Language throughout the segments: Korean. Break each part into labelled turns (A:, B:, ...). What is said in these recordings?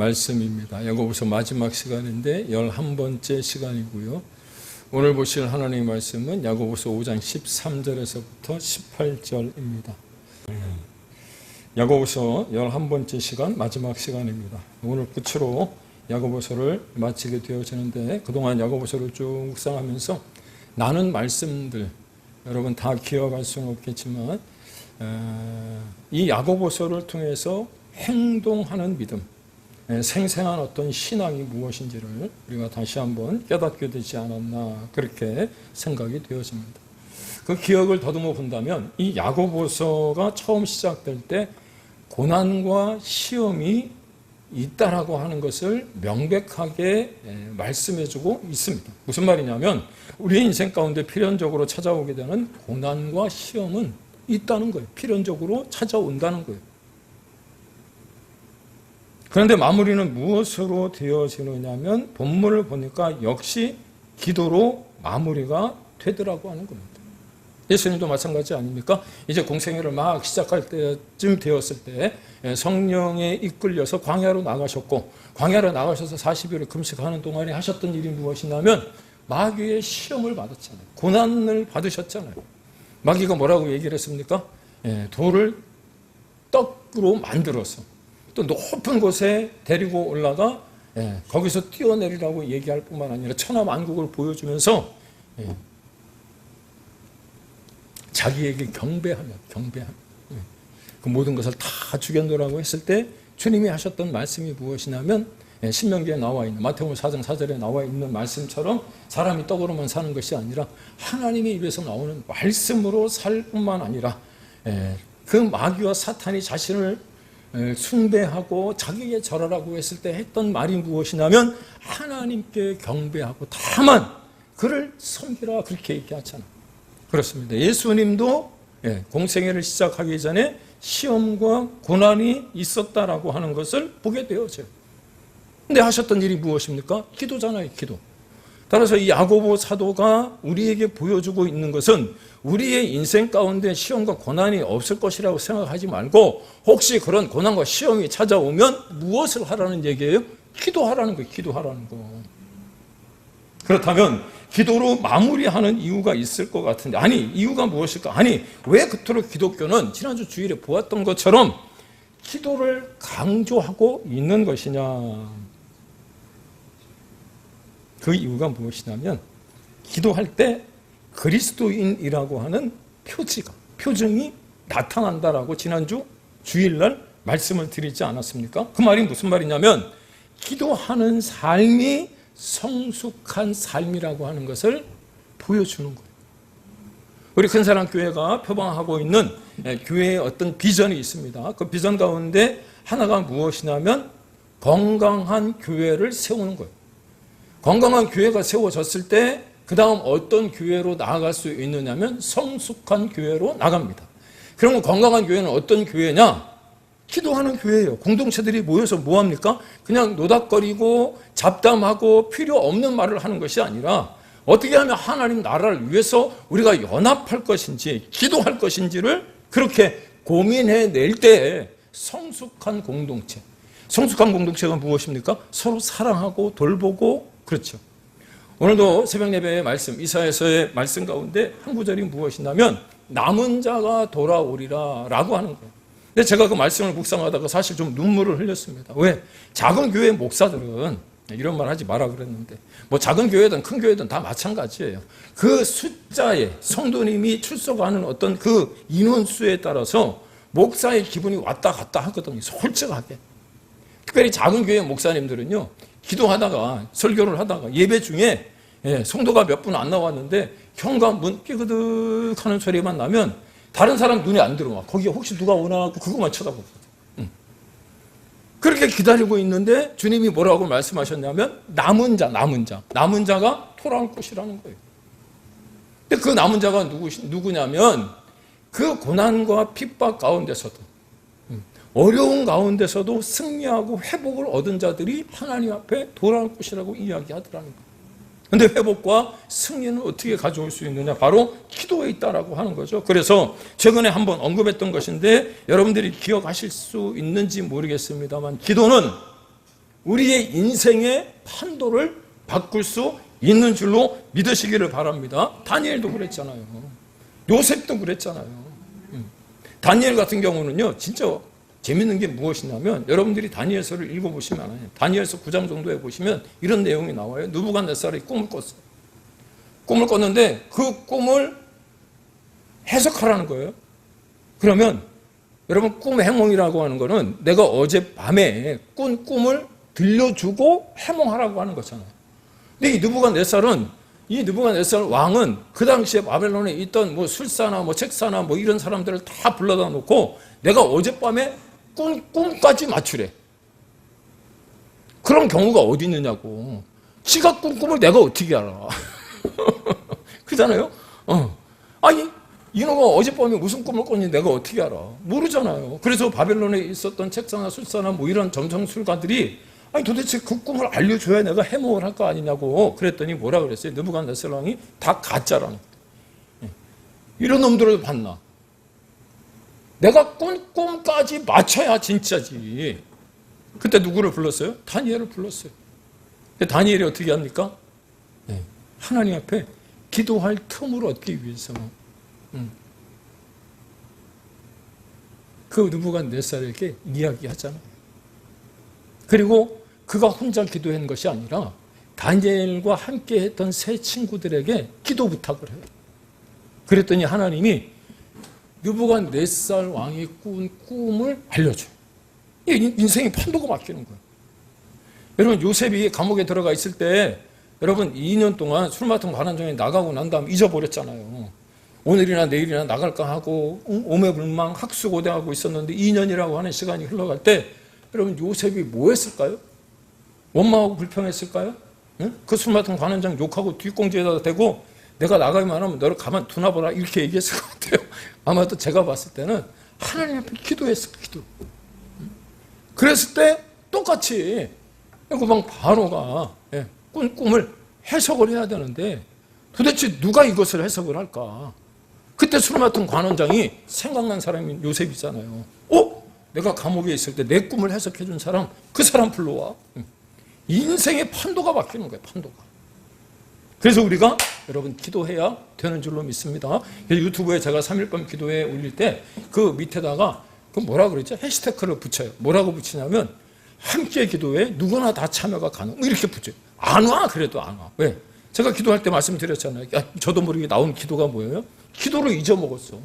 A: 말씀입니다. 야고보서 마지막 시간인데 11번째 시간이고요. 오늘 보실 하나님의 말씀은 야고보서 5장 13절에서부터 18절입니다. 야고보서 11번째 시간, 마지막 시간입니다. 오늘 끝으로 야고보서를 마치게 되어지는데, 그동안 야고보서를 쭉 묵상하면서 나눈 말씀들, 여러분 다 기억할 수는 없겠지만 이 야고보서를 통해서 행동하는 믿음, 생생한 어떤 신앙이 무엇인지를 우리가 다시 한번 깨닫게 되지 않았나, 그렇게 생각이 되어집니다. 그 기억을 더듬어 본다면 이 야고보서가 처음 시작될 때 고난과 시험이 있다라고 하는 것을 명백하게 말씀해주고 있습니다. 무슨 말이냐면 우리 인생 가운데 필연적으로 찾아오게 되는 고난과 시험은 있다는 거예요. 필연적으로 찾아온다는 거예요. 그런데 마무리는 무엇으로 되어지느냐면 본문을 보니까 역시 기도로 마무리가 되더라고 하는 겁니다. 예수님도 마찬가지 아닙니까? 이제 공생애를 막 시작할 때쯤 되었을 때 성령에 이끌려서 광야로 나가셨고, 광야로 나가셔서 40일을 금식하는 동안에 하셨던 일이 무엇이냐면 마귀의 시험을 받았잖아요. 고난을 받으셨잖아요. 마귀가 뭐라고 얘기를 했습니까? 돌을 떡으로 만들어서 또 높은 곳에 데리고 올라가 거기서 뛰어내리라고 얘기할 뿐만 아니라 천하만국을 보여주면서 자기에게 경배하며 그 모든 것을 다 죽여놓으라고 했을 때 주님이 하셨던 말씀이 무엇이냐면 신명기에 나와 있는, 마태복음 4장 4절에 나와 있는 말씀처럼 사람이 떡으로만 사는 것이 아니라 하나님의 입에서 나오는 말씀으로 살 뿐만 아니라 그 마귀와 사탄이 자신을 숭배하고 자기에게 절하라고 했을 때 했던 말이 무엇이냐면 하나님께 경배하고 다만 그를 섬기라, 그렇게 얘기하잖아. 그렇습니다. 예수님도 공생애를 시작하기 전에 시험과 고난이 있었다라고 하는 것을 보게 되어져요. 근데 하셨던 일이 무엇입니까? 기도잖아요, 기도. 따라서 이 야고보 사도가 우리에게 보여주고 있는 것은 우리의 인생 가운데 시험과 고난이 없을 것이라고 생각하지 말고, 혹시 그런 고난과 시험이 찾아오면 무엇을 하라는 얘기예요? 기도하라는 거예요. 기도하라는 거. 그렇다면 기도로 마무리하는 이유가 있을 것 같은데, 아니 이유가 무엇일까? 아니 왜 그토록 기독교는 지난주 주일에 보았던 것처럼 기도를 강조하고 있는 것이냐? 그 이유가 무엇이냐면 기도할 때 그리스도인이라고 하는 표징이 나타난다라고 지난주 주일날 말씀을 드리지 않았습니까? 그 말이 무슨 말이냐면 기도하는 삶이 성숙한 삶이라고 하는 것을 보여주는 거예요. 우리 큰사랑교회가 표방하고 있는 교회의 어떤 비전이 있습니다. 그 비전 가운데 하나가 무엇이냐면 건강한 교회를 세우는 거예요. 건강한 교회가 세워졌을 때 그 다음 어떤 교회로 나아갈 수 있느냐면 성숙한 교회로 나갑니다. 그러면 건강한 교회는 어떤 교회냐? 기도하는 교회예요. 공동체들이 모여서 뭐합니까? 그냥 노닥거리고 잡담하고 필요 없는 말을 하는 것이 아니라 어떻게 하면 하나님 나라를 위해서 우리가 연합할 것인지 기도할 것인지를 그렇게 고민해낼 때 성숙한 공동체. 성숙한 공동체가 무엇입니까? 서로 사랑하고 돌보고, 그렇죠. 오늘도 새벽 예배의 말씀, 이사야서의 말씀 가운데 한 구절이 무엇이냐면 남은 자가 돌아오리라 라고 하는 거예요. 근데 제가 그 말씀을 묵상하다가 사실 좀 눈물을 흘렸습니다. 왜? 작은 교회 목사들은, 이런 말 하지 마라 그랬는데, 뭐 작은 교회든 큰 교회든 다 마찬가지예요. 그 숫자에 성도님이 출석하는 어떤 그 인원수에 따라서 목사의 기분이 왔다 갔다 하거든요. 솔직하게. 특별히 작은 교회 목사님들은요, 기도하다가 설교를 하다가 예배 중에 성도가 몇 분 안 나왔는데 현관문 삐그득 하는 소리만 나면 다른 사람 눈에 안 들어와. 거기에 혹시 누가 오나 하고 그것만 쳐다보거든. 그렇게 기다리고 있는데 주님이 뭐라고 말씀하셨냐면 남은 자가 돌아올 것이라는 거예요. 근데 그 남은 자가 누구냐면 그 고난과 핍박 가운데서도 어려운 가운데서도 승리하고 회복을 얻은 자들이 하나님 앞에 돌아올 것이라고 이야기하더라는 거예요. 그런데 회복과 승리는 어떻게 가져올 수 있느냐? 바로 기도에 있다라고 하는 거죠. 그래서 최근에 한번 언급했던 것인데 여러분들이 기억하실 수 있는지 모르겠습니다만, 기도는 우리의 인생의 판도를 바꿀 수 있는 줄로 믿으시기를 바랍니다. 다니엘도 그랬잖아요. 요셉도 그랬잖아요. 다니엘 같은 경우는요, 진짜 재밌는 게 무엇이냐면, 여러분들이 다니엘서를 읽어보시면 알아요. 다니엘서 9장 정도에 보시면 이런 내용이 나와요. 느부갓네살이 꿈을 꿨어요. 꿈을 꿨는데 그 꿈을 해석하라는 거예요. 그러면 여러분, 꿈 해몽이라고 하는 거는 내가 어젯밤에 꾼 꿈을 들려주고 해몽하라고 하는 거잖아요. 근데 이 느부갓네살 왕은 그 당시에 바벨론에 있던 뭐 술사나 뭐 책사나 뭐 이런 사람들을 다 불러다 놓고 내가 어젯밤에 꾼 꿈까지 맞추래. 그런 경우가 어디 있느냐고. 지가 꾼 꿈을 내가 어떻게 알아. 그렇잖아요. 아니, 이놈아 어젯밤에 무슨 꿈을 꿨는지 내가 어떻게 알아. 모르잖아요. 그래서 바벨론에 있었던 책사나 술사나 뭐 이런 점성술가들이 아니 도대체 그 꿈을 알려줘야 내가 해몽을 할 거 아니냐고. 그랬더니 뭐라 그랬어요? 느부갓네살 왕이 다 가짜라는 거예요. 이런 놈들을 봤나. 내가 꾼 꿈까지 맞춰야 진짜지. 그때 누구를 불렀어요? 다니엘을 불렀어요. 근데 다니엘이 어떻게 합니까? 하나님 앞에 기도할 틈을 얻기 위해서 그 느부갓네살에게 이야기하잖아요. 그리고 그가 혼자 기도한 것이 아니라 다니엘과 함께 했던 세 친구들에게 기도 부탁을 해요. 그랬더니 하나님이 느부갓네살 왕이 꾼 꿈을 알려줘요. 인생의 판도가 바뀌는 거예요. 여러분, 요셉이 감옥에 들어가 있을 때 여러분 2년 동안 술 맡은 관원장에 나가고 난 다음 잊어버렸잖아요. 오늘이나 내일이나 나갈까 하고 오매불망 학수고대하고 있었는데 2년이라고 하는 시간이 흘러갈 때 여러분, 요셉이 뭐 했을까요? 원망하고 불평했을까요? 응? 그 술 맡은 관원장 욕하고 뒷공지에다 대고 내가 나가기만 하면 너를 가만 두나 보라 이렇게 얘기했을 것 같아요. 아마도 제가 봤을 때는 하나님 앞에 기도했을 기도. 그랬을 때 똑같이 그 바로가 꾼 꿈을 해석을 해야 되는데 도대체 누가 이것을 해석을 할까? 그때 술 맡은 관원장이 생각난 사람이 요셉이잖아요. 내가 감옥에 있을 때 내 꿈을 해석해 준 사람, 그 사람 불러와. 인생의 판도가 바뀌는 거예요, 판도가. 그래서 우리가 여러분 기도해야 되는 줄로 믿습니다. 유튜브에 제가 3일밤 기도회 올릴 때 그 밑에다가 그 뭐라 그랬죠? 해시태그를 붙여요. 뭐라고 붙이냐면 함께 기도회 누구나 다 참여가 가능. 이렇게 붙여요. 안 와, 그래도 안 와. 왜? 제가 기도할 때 말씀드렸잖아요. 저도 모르게 나온 기도가 뭐예요? 기도를 잊어먹었어.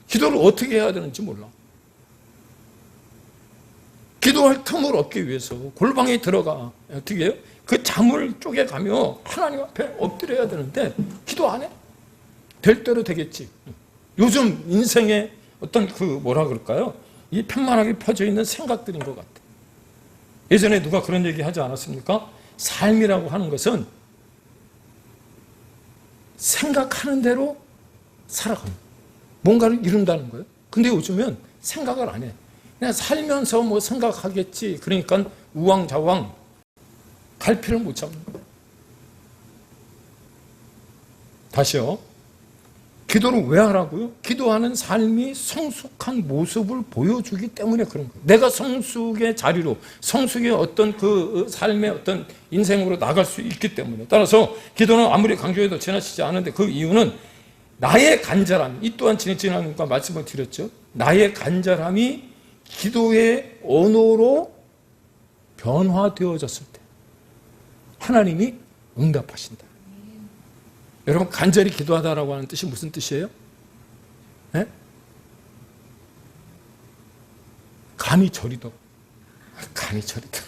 A: 기도를 어떻게 해야 되는지 몰라. 기도할 틈을 얻기 위해서 골방에 들어가. 어떻게 해요? 그 잠을 쪼개가며 하나님 앞에 엎드려야 되는데 기도 안 해? 될 대로 되겠지. 요즘 인생의 어떤 그 뭐라 그럴까요? 이 편만하게 펴져 있는 생각들인 것 같아. 예전에 누가 그런 얘기 하지 않았습니까? 삶이라고 하는 것은 생각하는 대로 살아가는 거예요. 뭔가를 이룬다는 거예요. 근데 요즘은 생각을 안 해. 그냥 살면서 뭐 생각하겠지. 그러니까 우왕좌왕 갈피를 못 잡는 거예요. 다시요. 기도를 왜 하라고요? 기도하는 삶이 성숙한 모습을 보여주기 때문에 그런 거예요. 내가 성숙의 자리로, 성숙의 어떤 그 삶의 어떤 인생으로 나갈 수 있기 때문에. 따라서 기도는 아무리 강조해도 지나치지 않은데 그 이유는 나의 간절함, 이 또한 지난주과 말씀을 드렸죠. 나의 간절함이 기도의 언어로 변화되어졌을 때 하나님이 응답하신다. 여러분, 간절히 기도하다라고 하는 뜻이 무슨 뜻이에요? 네? 감히 저리도. 감히 저리도.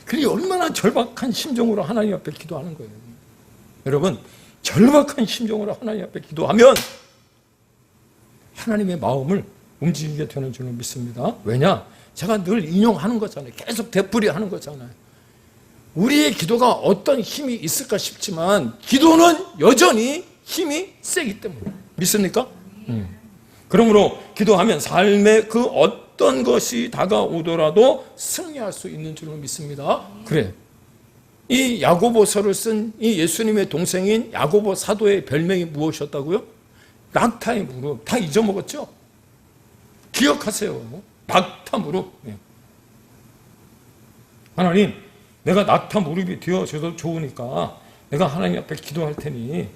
A: 그게 얼마나 절박한 심정으로 하나님 앞에 기도하는 거예요. 여러분, 절박한 심정으로 하나님 앞에 기도하면 하나님의 마음을 움직이게 되는 줄로 믿습니다. 왜냐? 제가 늘 인용하는 거잖아요. 계속 되풀이하는 거잖아요. 우리의 기도가 어떤 힘이 있을까 싶지만 기도는 여전히 힘이 세기 때문에. 믿습니까? 그러므로 기도하면 삶의 그 어떤 것이 다가오더라도 승리할 수 있는 줄로 믿습니다. 그래. 이 야고보서를 쓴 이 예수님의 동생인 야고보 사도의 별명이 무엇이었다고요? 낙타의 무릎. 다 잊어먹었죠? 기억하세요. 낙타 무릎. 하나님, 내가 낙타 무릎이 되어줘도 좋으니까 내가 하나님 앞에 기도할 테니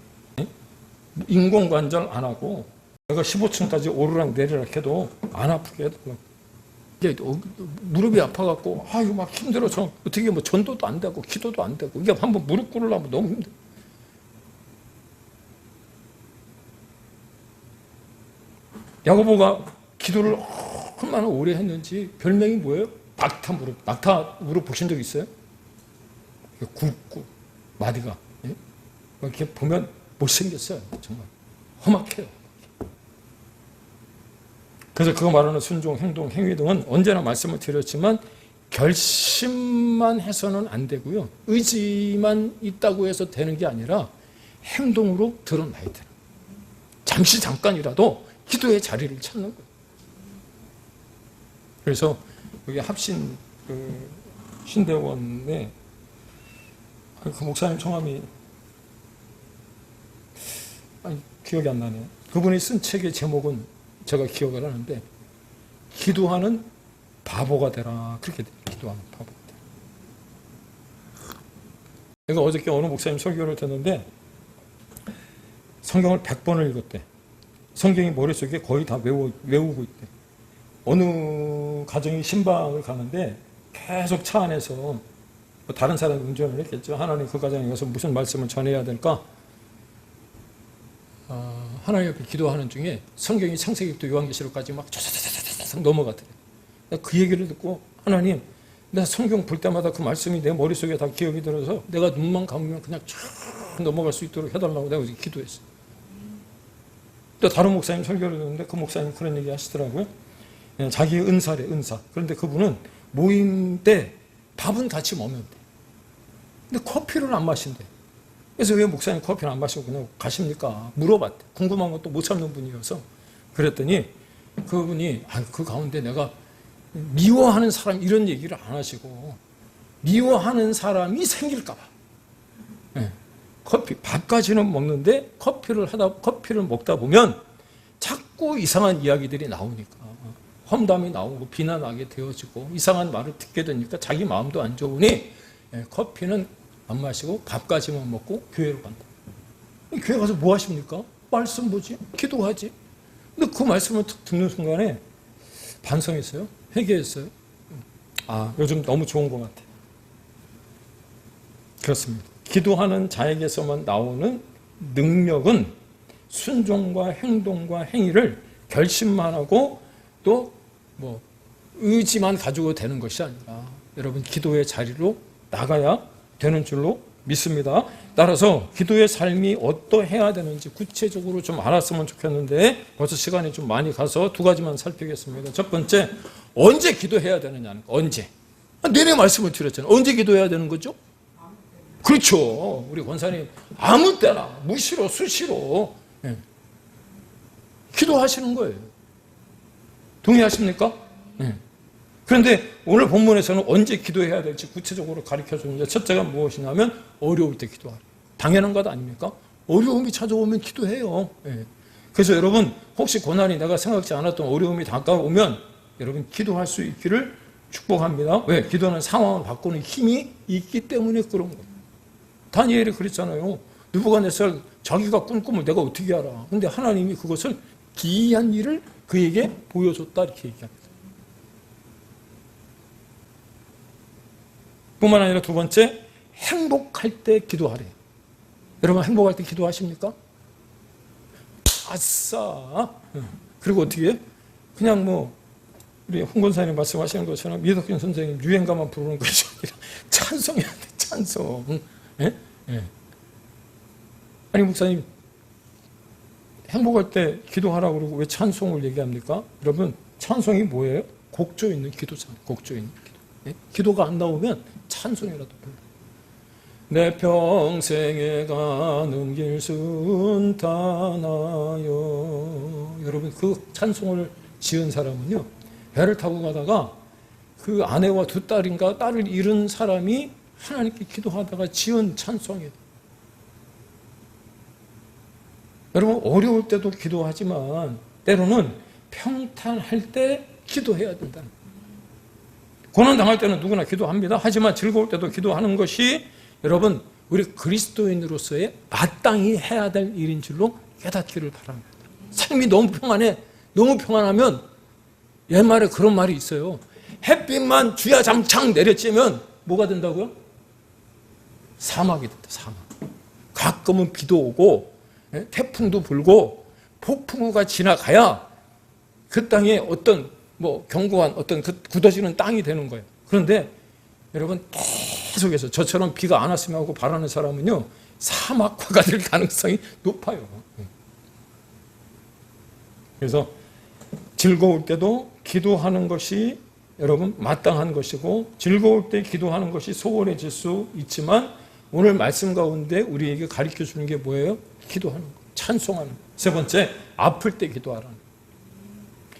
A: 인공관절 안 하고 내가 15층까지 오르락 내리락 해도 안 아프게 해달라고. 이게 무릎이 아파갖고 이거 막 힘들어서 어떻게 뭐 전도도 안 되고 기도도 안 되고 이게 한번 무릎 꿇으려면 너무 힘들어. 야고보가 기도를 얼마나 오래 했는지 별명이 뭐예요? 낙타 무릎. 낙타 무릎 보신 적 있어요? 굵고 마디가 이렇게 보면 못생겼어요. 정말 험악해요. 그래서 그거 말하는 순종, 행동, 행위 등은 언제나 말씀을 드렸지만 결심만 해서는 안 되고요. 의지만 있다고 해서 되는 게 아니라 행동으로 드러나야 돼요. 잠시 잠깐이라도 기도의 자리를 찾는 거예요. 그래서 여기 합신 신대원에 그 목사님 성함이 기억이 안 나네요. 그분이 쓴 책의 제목은 제가 기억을 하는데 기도하는 바보가 되라. 그렇게 돼요. 기도하는 바보가 되라. 내가 어저께 어느 목사님 설교를 듣는데 성경을 100번을 읽었대. 성경이 머릿속에 거의 다 외우고 있대. 어느 가정이 신방을 가는데 계속 차 안에서 다른 사람이 운전을 했겠죠. 하나님 그 가정에 가서 무슨 말씀을 전해야 될까? 하나님 앞에 기도하는 중에 성경이 창세기부터 요한계시록까지 막 쫙쫙쫙쫙 넘어가더래. 그 얘기를 듣고 하나님, 내가 성경 볼 때마다 그 말씀이 내 머릿속에 다 기억이 들어서 내가 눈만 감으면 그냥 쫙 넘어갈 수 있도록 해달라고 내가 기도했어. 또 다른 목사님 설교를 듣는데 그 목사님 그런 얘기 하시더라고요. 자기의 은사래, 은사. 그런데 그분은 모임 때 밥은 같이 먹으면 돼. 근데 커피를 안 마신대. 그래서 왜 목사님 커피를 안 마시고 그냥 가십니까? 물어봤대. 궁금한 것도 못 참는 분이어서. 그랬더니 그분이 그 가운데 내가 미워하는 사람 이런 얘기를 안 하시고 미워하는 사람이 생길까 봐. 커피, 밥까지는 먹는데 커피를 먹다 보면 자꾸 이상한 이야기들이 나오니까 험담이 나오고 비난하게 되어지고 이상한 말을 듣게 되니까 자기 마음도 안 좋으니 커피는 안 마시고 밥까지만 먹고 교회로 간다. 교회 가서 뭐 하십니까? 말씀 보지? 기도하지? 근데 그 말씀을 듣는 순간에 반성했어요. 회개했어요. 요즘 너무 좋은 것 같아. 그렇습니다. 기도하는 자에게서만 나오는 능력은 순종과 행동과 행위를 결심만 하고 또 의지만 가지고 되는 것이 아니라 여러분 기도의 자리로 나가야 되는 줄로 믿습니다. 따라서 기도의 삶이 어떠해야 되는지 구체적으로 좀 알았으면 좋겠는데 벌써 시간이 좀 많이 가서 두 가지만 살피겠습니다. 첫 번째, 언제 기도해야 되느냐는 거. 언제? 내내 말씀을 드렸잖아요. 언제 기도해야 되는 거죠? 그렇죠. 우리 권사님 아무 때나 무시로 수시로 기도하시는 거예요. 동의하십니까? 그런데 오늘 본문에서는 언제 기도해야 될지 구체적으로 가르쳐 주는데 첫째가 무엇이냐면 어려울 때 기도하라. 당연한 것 아닙니까? 어려움이 찾아오면 기도해요. 그래서 여러분 혹시 고난이 내가 생각지 않았던 어려움이 다가오면 여러분 기도할 수 있기를 축복합니다. 왜? 기도는 상황을 바꾸는 힘이 있기 때문에 그런 거예요. 다니엘이 그랬잖아요. 느부갓네살 자기가 꾼 꿈을 내가 어떻게 알아? 근데 하나님이 그것을 기이한 일을 그에게 보여줬다 이렇게 얘기합니다. 뿐만 아니라 두 번째, 행복할 때 기도하래. 여러분 행복할 때 기도하십니까? 아싸. 그리고 어떻게 해요? 그냥 우리 홍 권사님 말씀하시는 것처럼 이덕균 선생님 유행가만 부르는 것이 아니라 찬송해야 돼. 찬송. 아니 목사님 행복할 때 기도하라고 그러고 왜 찬송을 얘기합니까? 여러분 찬송이 뭐예요? 곡조 있는 기도잖아요. 곡조 있는 기도. 기도가 안 나오면 찬송이라도 불러. 내 평생에 가는 길 순탄하여. 여러분 그 찬송을 지은 사람은요, 배를 타고 가다가 그 아내와 두 딸인가 딸을 잃은 사람이 하나님께 기도하다가 지은 찬송이에요. 여러분 어려울 때도 기도하지만 때로는 평탄할 때 기도해야 된다는 거예요. 고난 당할 때는 누구나 기도합니다. 하지만 즐거울 때도 기도하는 것이 여러분 우리 그리스도인으로서의 마땅히 해야 될 일인 줄로 깨닫기를 바랍니다. 삶이 너무 평안해. 너무 평안하면 옛말에 그런 말이 있어요. 햇빛만 주야장창 내려쬐면 뭐가 된다고요? 사막이 된다. 사막. 가끔은 비도 오고 태풍도 불고 폭풍우가 지나가야 그 땅에 어떤 견고한 어떤 굳어지는 땅이 되는 거예요. 그런데 여러분 계속해서 저처럼 비가 안 왔으면 하고 바라는 사람은요 사막화가 될 가능성이 높아요. 그래서 즐거울 때도 기도하는 것이 여러분 마땅한 것이고 즐거울 때 기도하는 것이 소홀해질 수 있지만 오늘 말씀 가운데 우리에게 가르쳐 주는 게 뭐예요? 기도하는 거, 찬송하는 거. 세 번째, 아플 때 기도하라는 거.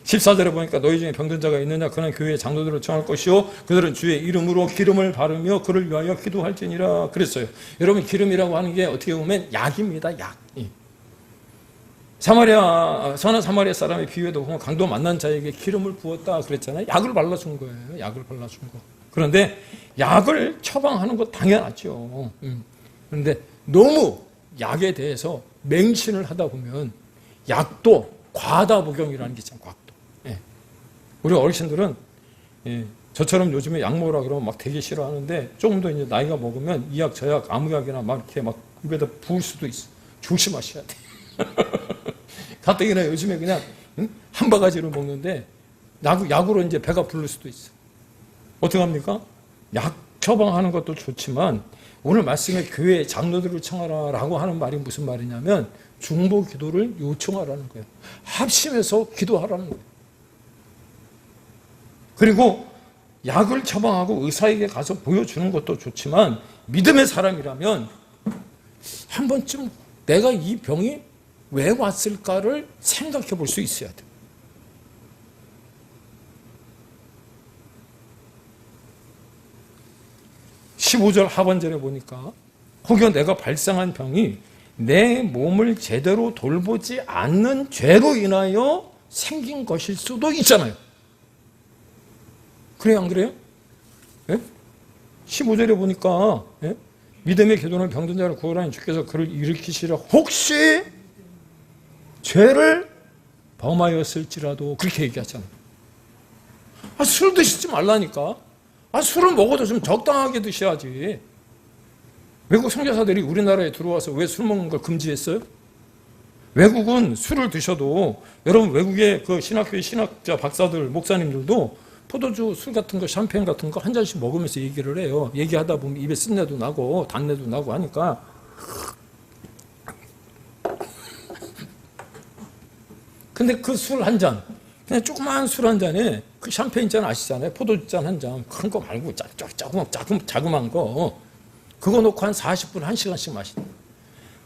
A: 14절에 보니까 너희 중에 병든 자가 있느냐 그는 교회의 장로들을 청할 것이요 그들은 주의 이름으로 기름을 바르며 그를 위하여 기도할지니라 그랬어요. 여러분 기름이라고 하는 게 어떻게 보면 약입니다. 약. 선한 사마리아 사람의 비유에도 보면 강도 만난 자에게 기름을 부었다 그랬잖아요. 약을 발라준 거예요. 약을 발라준 거. 그런데 약을 처방하는 거 당연하죠. 그런데 너무 약에 대해서 맹신을 하다 보면 약도 과다 복용이라는 게 있잖아요. 과도. 우리 어르신들은 저처럼 요즘에 약 먹으라 그러면 막 되게 싫어하는데 조금 더 이제 나이가 먹으면 이 약 저 약 아무 약이나 막 이렇게 막 입에다 부을 수도 있어. 조심하셔야 돼. 가뜩이나 요즘에 그냥 한 바가지를 먹는데 약으로 이제 배가 부를 수도 있어. 어떻게 합니까? 약 처방하는 것도 좋지만 오늘 말씀에 교회 장로들을 청하라라고 하는 말이 무슨 말이냐면 중보 기도를 요청하라는 거예요. 합심해서 기도하라는 거예요. 그리고 약을 처방하고 의사에게 가서 보여주는 것도 좋지만 믿음의 사람이라면 한 번쯤 내가 이 병이 왜 왔을까를 생각해 볼 수 있어야 돼요. (15절) 하반절에 보니까 혹여 내가 발생한 병이 내 몸을 제대로 돌보지 않는 죄로 인하여 생긴 것일 수도 있잖아요. 그래요, 안 그래요? 15절에 보니까 믿음의 기도는 병든 자를 구원하는 주께서 그를 일으키시라. 혹시 죄를 범하였을지라도 그렇게 얘기하잖아요. 술 드시지 말라니까. 술을 먹어도 좀 적당하게 드셔야지. 외국 선교사들이 우리나라에 들어와서 왜 술 먹는 걸 금지했어요? 외국은 술을 드셔도 여러분 외국의 그 신학교의 신학자 박사들 목사님들도 포도주, 술 같은 거, 샴페인 같은 거 한 잔씩 먹으면서 얘기를 해요. 얘기하다 보면 입에 쓴내도 나고 단내도 나고 하니까 근데 그 술 한 잔, 그냥 조그만 술 한 잔에 그 샴페인 잔 아시잖아요. 포도주 잔 한 잔, 큰 거 말고 자그마한 거 그거 놓고 한 40분, 1시간씩 마시는.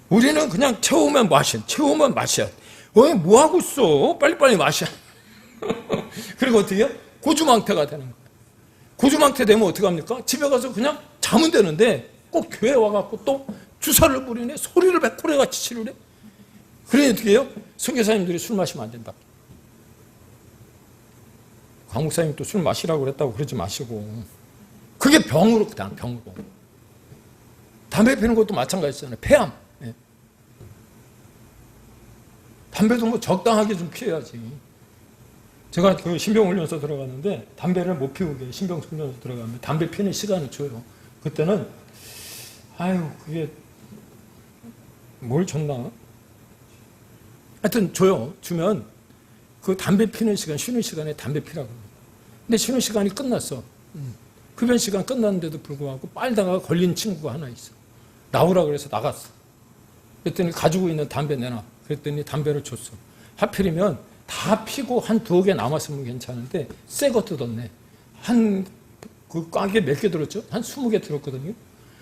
A: 우리는 그냥 채우면 마셔. 뭐 하고 있어? 빨리빨리 마셔. 그리고 어떻게 해요? 고주망태가 되는 거예요. 고주망태 되면 어떻게 합니까? 집에 가서 그냥 자면 되는데 꼭 교회 와갖고 또 주사를 부리네. 소리를 백호래같이 치르네. 그러니 어떻게 해요? 선교사님들이 술 마시면 안 된다. 강목사님 또 술 마시라고 그랬다고 그러지 마시고. 그게 병으로, 그냥 병으로. 담배 피는 것도 마찬가지잖아요. 폐암. 담배도 뭐 적당하게 좀 피워야지. 제가 그 신병훈련소 들어갔는데 담배를 못 피우게 신병훈련소 들어가면 담배 피는 시간을 줘요. 그때는 그게 뭘 줬나? 하여튼 줘요. 주면 그 담배 피는 시간, 쉬는 시간에 담배 피라고. 근데 쉬는 시간이 끝났어. 흡연 시간 끝났는데도 불구하고 빨다가 걸린 친구가 하나 있어. 나오라 그래서 나갔어. 그랬더니 가지고 있는 담배 내놔. 그랬더니 담배를 줬어. 하필이면 다 피고 한 2개 남았으면 괜찮은데 새 거 뜯었네. 그 꽉에 몇 개 들었죠? 한 20개 들었거든요.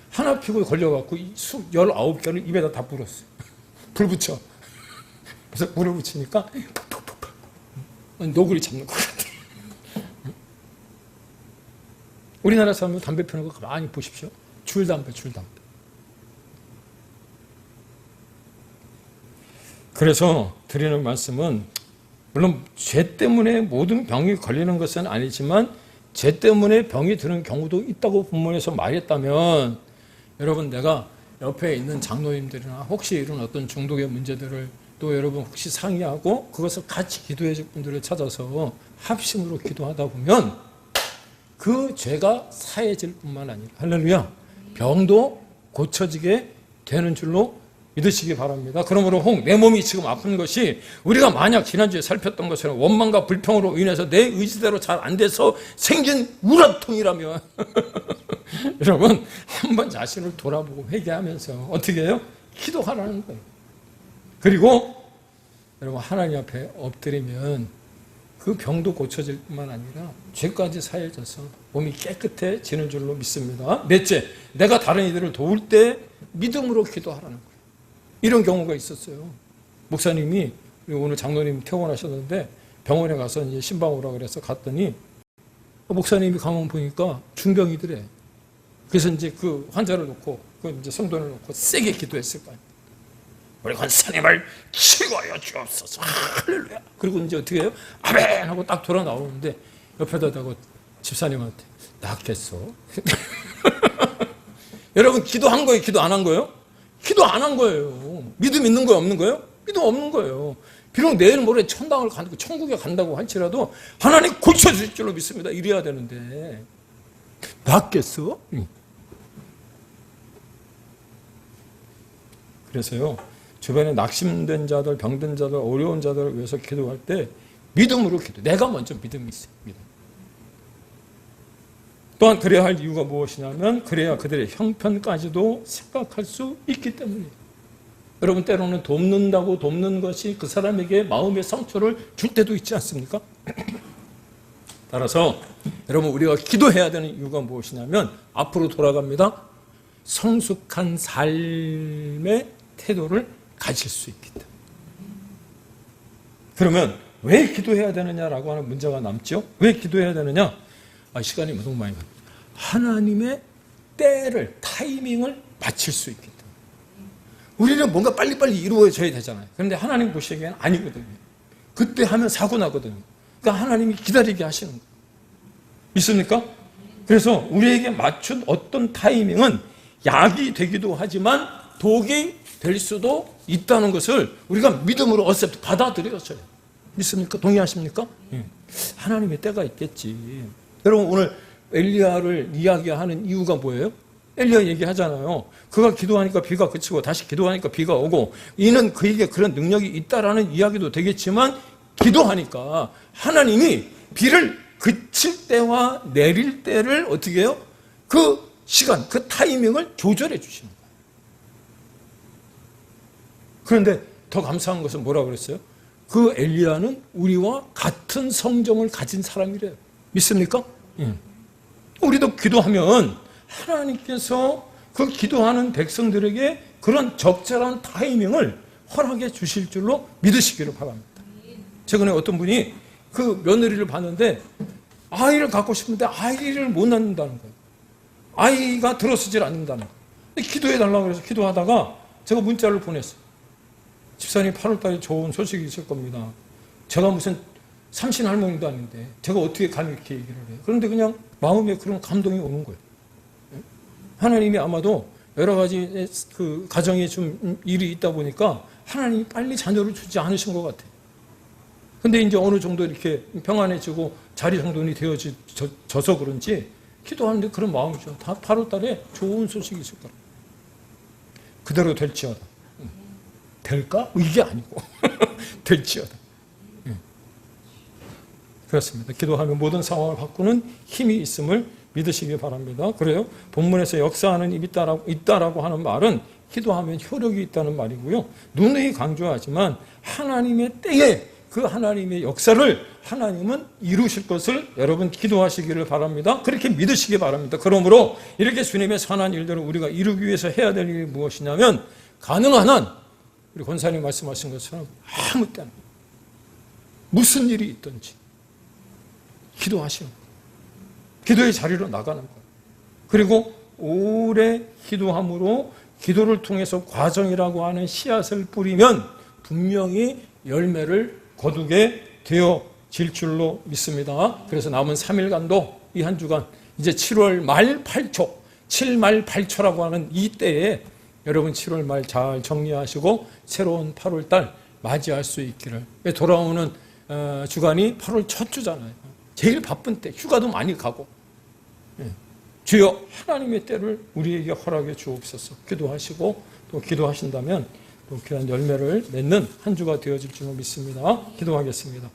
A: 하나 피고 걸려갖고 19개를 입에다 다 불었어요. 불 붙여. 그래서 물을 붙이니까 푹푹푹 노구리 잡는 것 같아. 우리나라 사람들 담배 피는 거 많이 보십시오. 줄담배. 그래서 드리는 말씀은 물론 죄 때문에 모든 병이 걸리는 것은 아니지만 죄 때문에 병이 드는 경우도 있다고 본문에서 말했다면 여러분 내가 옆에 있는 장로님들이나 혹시 이런 어떤 중독의 문제들을 또 여러분 혹시 상의하고 그것을 같이 기도해 줄 분들을 찾아서 합심으로 기도하다 보면 그 죄가 사해질 뿐만 아니라 할렐루야 병도 고쳐지게 되는 줄로 믿으시기 바랍니다. 그러므로 내 몸이 지금 아픈 것이 우리가 만약 지난주에 살폈던 것처럼 원망과 불평으로 인해서 내 의지대로 잘 안 돼서 생긴 우라통이라면 여러분 한번 자신을 돌아보고 회개하면서 어떻게 해요? 기도하라는 거예요. 그리고 여러분 하나님 앞에 엎드리면 그 병도 고쳐질 뿐만 아니라 죄까지 사해져서 몸이 깨끗해지는 줄로 믿습니다. 넷째, 내가 다른 이들을 도울 때 믿음으로 기도하라는 거예요. 이런 경우가 있었어요. 목사님이 오늘 장로님 퇴원하셨는데 병원에 가서 이제 신방 오라 그래서 갔더니 목사님이 가만 보니까 중병이더래. 그래서 이제 그 환자를 놓고 그 이제 성도를 놓고 세게 기도했을 거 아니에요. 우리 권사님을 치유하여 주옵소서. 할렐루야. 그리고 이제 어떻게 해요? 아멘 하고 딱 돌아 나오는데 옆에다 대고 집사님한테 낫겠어? 여러분 기도한 거예요? 기도 안 한 거예요? 기도 안 한 거예요. 믿음 있는 거예요? 없는 거예요? 믿음 없는 거예요. 비록 내일 모레 천당을 가고 천국에 간다고 할지라도 하나님 고쳐주실 줄로 믿습니다. 이래야 되는데 낫겠어? 그래서요. 주변에 낙심된 자들, 병든 자들, 어려운 자들을 위해서 기도할 때 믿음으로 기도. 내가 먼저 믿음이 있어요. 믿음. 또한 그래야 할 이유가 무엇이냐면 그래야 그들의 형편까지도 생각할 수 있기 때문이에요. 여러분 때로는 돕는다고 돕는 것이 그 사람에게 마음의 상처를 줄 때도 있지 않습니까? 따라서 여러분 우리가 기도해야 되는 이유가 무엇이냐면 앞으로 돌아갑니다. 성숙한 삶의 태도를 가질 수 있기 때문에. 그러면 왜 기도해야 되느냐라고 하는 문제가 남죠. 왜 기도해야 되느냐? 시간이 너무 많이 갑니다. 하나님의 때를 타이밍을 맞출 수 있기 때문에. 우리는 뭔가 빨리빨리 이루어져야 되잖아요. 그런데 하나님 보시기에는 아니거든요. 그때 하면 사고 나거든요. 그러니까 하나님이 기다리게 하시는 거예요. 있습니까? 그래서 우리에게 맞춘 어떤 타이밍은 약이 되기도 하지만 독이 될 수도 있다는 것을 우리가 믿음으로 어셉트 받아들여서요. 믿습니까? 동의하십니까? 하나님의 때가 있겠지. 여러분 오늘 엘리야를 이야기하는 이유가 뭐예요? 엘리야 얘기하잖아요. 그가 기도하니까 비가 그치고 다시 기도하니까 비가 오고 이는 그에게 그런 능력이 있다라는 이야기도 되겠지만 기도하니까 하나님이 비를 그칠 때와 내릴 때를 어떻게 해요? 그 시간, 그 타이밍을 조절해 주시는 거예요. 그런데 더 감사한 것은 뭐라고 그랬어요? 그 엘리야는 우리와 같은 성정을 가진 사람이래요. 믿습니까? 우리도 기도하면 하나님께서 그 기도하는 백성들에게 그런 적절한 타이밍을 허락해 주실 줄로 믿으시기를 바랍니다. 최근에 어떤 분이 그 며느리를 봤는데 아이를 갖고 싶은데 아이를 못 낳는다는 거예요. 아이가 들어서질 않는다는 거예요. 기도해 달라고 해서 기도하다가 제가 문자를 보냈어요. 집사님 8월 달에 좋은 소식이 있을 겁니다. 제가 무슨 삼신 할머니도 아닌데 제가 어떻게 감히 이렇게 얘기를 해요. 그런데 그냥 마음에 그런 감동이 오는 거예요. 하나님이 아마도 여러 가지 그 가정에 좀 일이 있다 보니까 하나님이 빨리 자녀를 주지 않으신 것 같아요. 근데 이제 어느 정도 이렇게 평안해지고 자리 정돈이 되어져서 그런지 기도하는데 그런 마음이죠. 다 8월 달에 좋은 소식이 있을 거라. 그대로 될지어다. 될까? 이게 아니고 될지어다. 그렇습니다. 기도하면 모든 상황을 바꾸는 힘이 있음을 믿으시기 바랍니다. 그래요. 본문에서 역사하는 힘이 있다라고 하는 말은 기도하면 효력이 있다는 말이고요. 누누이 강조하지만 하나님의 때에 그 하나님의 역사를 하나님은 이루실 것을 여러분 기도하시기를 바랍니다. 그렇게 믿으시기 바랍니다. 그러므로 이렇게 주님의 선한 일들을 우리가 이루기 위해서 해야 될 일이 무엇이냐면 가능한 한 우리 권사님 말씀하신 것처럼 아무 때나 무슨 일이 있든지 기도하시는 거예요. 기도의 자리로 나가는 거예요. 그리고 오래 기도함으로 기도를 통해서 과정이라고 하는 씨앗을 뿌리면 분명히 열매를 거두게 되어질 줄로 믿습니다. 그래서 남은 3일간도 이 한 주간 이제 7월 말 8초, 7말 8초라고 하는 이 때에 여러분 7월 말 잘 정리하시고 새로운 8월 달 맞이할 수 있기를. 돌아오는 주간이 8월 첫 주잖아요. 제일 바쁜 때, 휴가도 많이 가고. 주여 하나님의 때를 우리에게 허락해 주옵소서. 기도하시고 또 기도하신다면 또 귀한 열매를 맺는 한 주가 되어질 줄 믿습니다. 기도하겠습니다.